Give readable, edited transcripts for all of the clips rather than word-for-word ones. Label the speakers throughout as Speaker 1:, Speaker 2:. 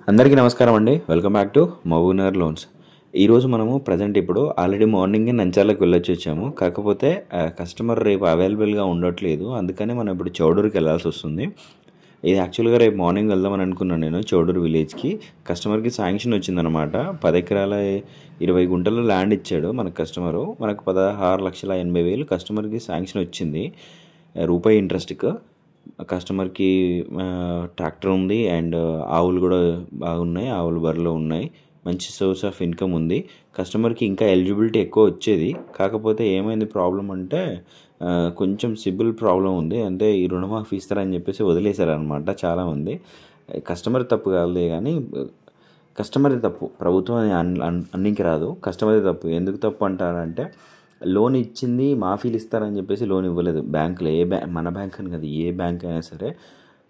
Speaker 1: అందరికీ నమస్కారం అండి. Welcome back to Mahabubnagar loans. ఈరోజు మనము ప్రజెంట్ ఇప్పుడు ఆల్రెడీ మార్నింగే నంద్యాలకు వచ్చాము. కాకపోతే కస్టమర్ రేపు అవైలబుల్గా ఉండట్లేదు. అందుకని మనం ఇప్పుడు చౌడూరుకి వెళ్ళాల్సి వస్తుంది. ఇది యాక్చువల్గా రేపు మార్నింగ్ వెళ్దామని అనుకున్నాను నేను చౌడూరు విలేజ్కి. కస్టమర్కి శాంక్షన్ వచ్చిందనమాట. 10 ఎకరాల 20 గుంటలు ల్యాండ్ ఇచ్చాడు మనకు కస్టమరు. మనకు 16,80,000 కస్టమర్కి శాంక్షన్ వచ్చింది రూపాయి ఇంట్రెస్ట్కి. కస్టమర్కి ట్రాక్టర్ ఉంది అండ్ ఆవులు కూడా బాగున్నాయి, ఆవులు బర్రెలు ఉన్నాయి, మంచి సోర్స్ ఆఫ్ ఇన్కమ్ ఉంది. కస్టమర్కి ఇంకా ఎలిజిబిలిటీ ఎక్కువ వచ్చేది. కాకపోతే ఏమైంది ప్రాబ్లం అంటే కొంచెం సిబిల్ ప్రాబ్లం ఉంది. అంటే ఈ రుణమాఫీ ఇస్తారని చెప్పేసి వదిలేశారనమాట చాలామంది. కస్టమర్ తప్పు కాదులే కానీ కస్టమర్ తప్పు, ప్రభుత్వం అన్నికి రాదు, కస్టమర్ తప్పు. ఎందుకు తప్పు అంటారంటే లోన్ ఇచ్చింది మాఫీలు ఇస్తారని చెప్పేసి లోన్ ఇవ్వలేదు బ్యాంకులో. మన బ్యాంక్ అని కదా, ఏ బ్యాంక్ అయినా సరే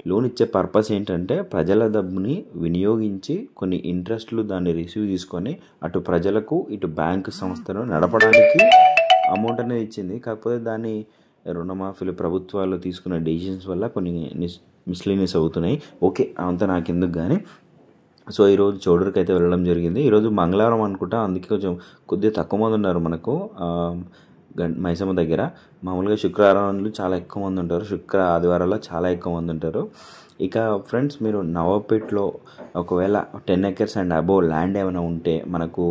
Speaker 1: లోన్ ఇచ్చే పర్పస్ ఏంటంటే ప్రజల డబ్బుని వినియోగించి కొన్ని ఇంట్రెస్ట్లు దాన్ని రిసీవ్ తీసుకొని అటు ప్రజలకు ఇటు బ్యాంకు సంస్థను నడపడానికి అమౌంట్ అనేది ఇచ్చింది. కాకపోతే దాన్ని రుణమాఫీలు ప్రభుత్వాలు తీసుకున్న డెసిషన్స్ వల్ల కొన్ని మిస్లీనియస్ అవుతున్నాయి. ఓకే, అంతా నాకెందుకు కానీ. సో ఈరోజు చౌడూరుకి అయితే వెళ్ళడం జరిగింది. ఈరోజు మంగళవారం అనుకుంటా, అందుకే కొద్దిగా తక్కువ మంది ఉన్నారు మనకు మైసమ్మ దగ్గర. మామూలుగా శుక్రవారాలు చాలా ఎక్కువ మంది ఉంటారు, ఆదివారాల్లో చాలా ఎక్కువ మంది ఉంటారు. ఇక ఫ్రెండ్స్, మీరు నవాబ్పేట్లో ఒకవేళ 10 acres అండ్ అబోవ్ ల్యాండ్ ఏమైనా ఉంటే మనకు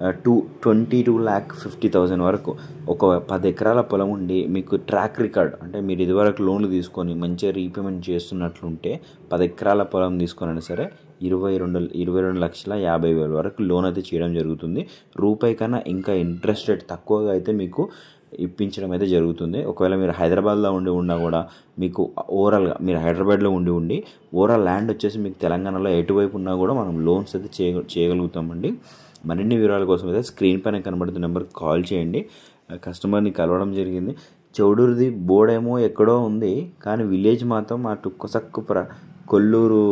Speaker 1: 22,50,000 వరకు ఒక 10 ఎకరాల పొలం ఉండి మీకు ట్రాక్ రికార్డ్ అంటే మీరు ఇదివరకు లోన్లు తీసుకొని మంచిగా రీపేమెంట్ చేస్తున్నట్లుంటే 10 ఎకరాల పొలం తీసుకున్నా సరే 22,50,000 వరకు లోన్ అయితే చేయడం జరుగుతుంది. రూపాయి కన్నా ఇంకా ఇంట్రెస్ట్ రేట్ తక్కువగా అయితే మీకు ఇప్పించడం అయితే జరుగుతుంది. ఒకవేళ మీరు హైదరాబాద్లో ఉన్నా కూడా మీకు ఓవరాల్గా మీరు హైదరాబాద్లో ఉండి ఓవరాల్ ల్యాండ్ వచ్చేసి మీకు తెలంగాణలో ఎటువైపు ఉన్నా కూడా మనం లోన్స్ అయితే చేయగలుగుతామండి. మరిన్ని వివరాల కోసం అయితే స్క్రీన్ పైన కనబడుతున్న నెంబర్కి కాల్ చేయండి. కస్టమర్ని కలవడం జరిగింది. చౌడూరుది బోర్డేమో ఎక్కడో ఉంది, కానీ విలేజ్ మాత్రం అటు కొసక్కుపుర కొల్లూరు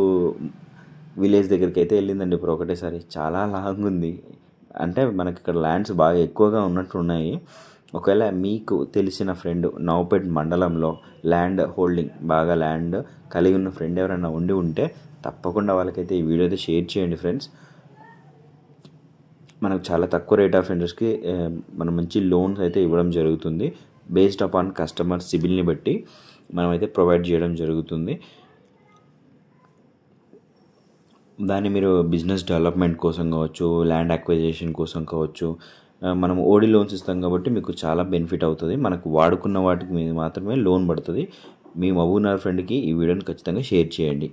Speaker 1: విలేజ్ దగ్గరికి అయితే వెళ్ళిందండి ఇప్పుడు ఒకటేసారి. చాలా లాంగ్ ఉంది. అంటే మనకి ఇక్కడ ల్యాండ్స్ బాగా ఎక్కువగా ఉన్నట్టున్నాయి. ఒకవేళ మీకు తెలిసిన ఫ్రెండ్ నవాబ్పేట్ మండలంలో ల్యాండ్ హోల్డింగ్ బాగా ల్యాండ్ కలిగి ఉన్న ఫ్రెండ్ ఎవరైనా ఉంటే తప్పకుండా వాళ్ళకైతే ఈ వీడియో అయితే షేర్ చేయండి ఫ్రెండ్స్. మనకు చాలా తక్కువ రేట్ ఆఫ్ ఇంట్రెస్ట్కి మనం మంచి లోన్స్ అయితే ఇవ్వడం జరుగుతుంది. బేస్డ్ అపాన్ కస్టమర్ సిబిల్ని బట్టి మనమైతే ప్రొవైడ్ చేయడం జరుగుతుంది. దాన్ని మీరు బిజినెస్ డెవలప్మెంట్ కోసం కావచ్చు, ల్యాండ్ అక్విజిషన్ కోసం కావచ్చు, మనం ఓడి లోన్స్ ఇస్తాం కాబట్టి మీకు చాలా బెనిఫిట్ అవుతుంది. మనకు వాడుకున్న వాటికి మీద మాత్రమే లోన్ పడుతుంది. మీ మహబూబ్నగర్ ఫ్రెండ్కి ఈ వీడియోని ఖచ్చితంగా షేర్ చేయండి.